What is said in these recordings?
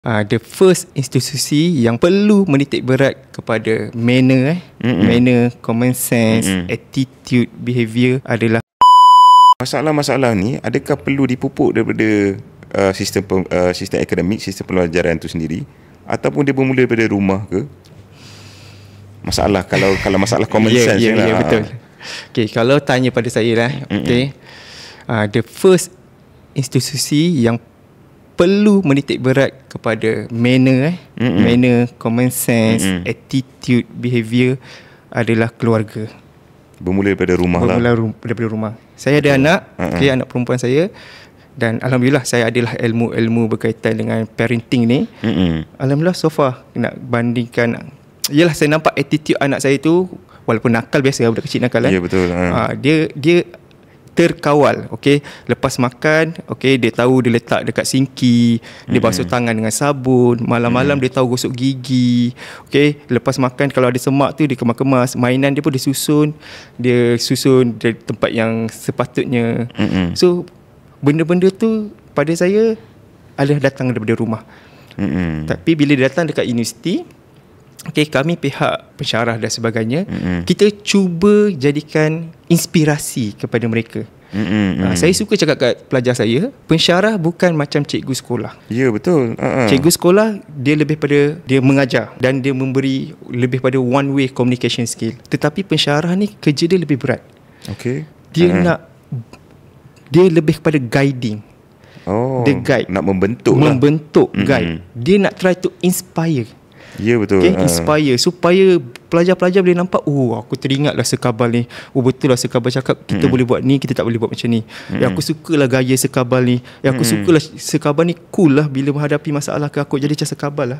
The first institusi yang perlu menitik berat kepada manner, manner, common sense, attitude, behaviour adalah masalah-masalah ni adakah perlu dipupuk daripada sistem akademik, sistem pelajaran tu sendiri, ataupun dia bermula daripada rumah ke? Masalah kalau masalah common sense lah. Ya, betul. Okay, kalau tanya pada saya lah, okay, the first institusi yang perlu menitik berat kepada manner, manner, common sense, attitude, behaviour adalah keluarga. Bermula daripada rumah lah. Daripada rumah. Saya ada anak, okay, anak perempuan saya, dan alhamdulillah saya adalah ilmu berkaitan dengan parenting ni. Alhamdulillah so far nak bandingkan, yalah saya nampak attitude anak saya tu walaupun nakal, biasa budak kecil nakal kan. Ya, betul. Dia terkawal, okey. Lepas makan, okey, dia tahu dia letak dekat sinki, dia basuh tangan dengan sabun, malam-malam dia tahu gosok gigi, okey. Lepas makan kalau ada semak tu dia kemas-kemas, mainan dia pun dia susun dari tempat yang sepatutnya. So benda-benda tu pada saya adalah datang daripada rumah. Tapi bila dia datang dekat universiti, okey, kami pihak pensyarah dan sebagainya, kita cuba jadikan inspirasi kepada mereka. Saya suka cakap kat pelajar saya, pensyarah bukan macam cikgu sekolah. Ya, betul. Cikgu sekolah dia lebih pada dia mengajar dan dia memberi lebih pada one way communication skill. Tetapi pensyarah ni kerja dia lebih berat. Okey. Dia lebih kepada guiding. Dia guide, nak membentuk guide. Dia nak try to inspire. Ya, betul. Okay, inspire supaya pelajar-pelajar boleh nampak, aku teringatlah Sekabal ni. Betul lah Sekabal cakap kita boleh buat ni, kita tak boleh buat macam ni. Aku sukalah gaya Sekabal ni. Aku sukalah Sekabal ni cool lah bila menghadapi masalah ke, aku jadi macam Sekabal lah.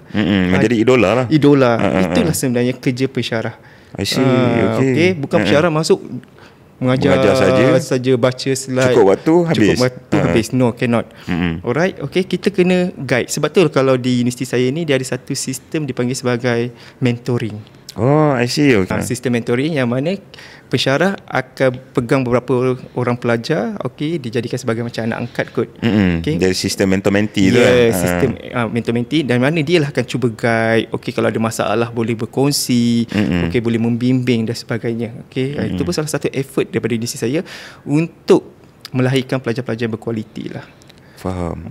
Jadi idola lah. Itulah sebenarnya kerja pensyarah. I see. Okay, bukan pensyarah masuk mengajar saja, baca slide, cukup waktu habis. No, cannot. Alright, okay, kita kena guide. Sebab tu kalau di universiti saya ni dia ada satu sistem dipanggil sebagai mentoring. I see. Sistem mentoring yang mana pensyarah akan pegang beberapa orang pelajar, okey, dijadikan sebagai macam anak angkat kot. Okay. Dari sistem mentor-mentee tu. Sistem mentor-mentee, dan mana dia lah akan cuba guide. Okey, kalau ada masalah boleh berkongsi, okey, boleh membimbing dan sebagainya. Okey, itu pun salah satu effort daripada diri saya untuk melahirkan pelajar-pelajar yang berkualiti lah. Faham.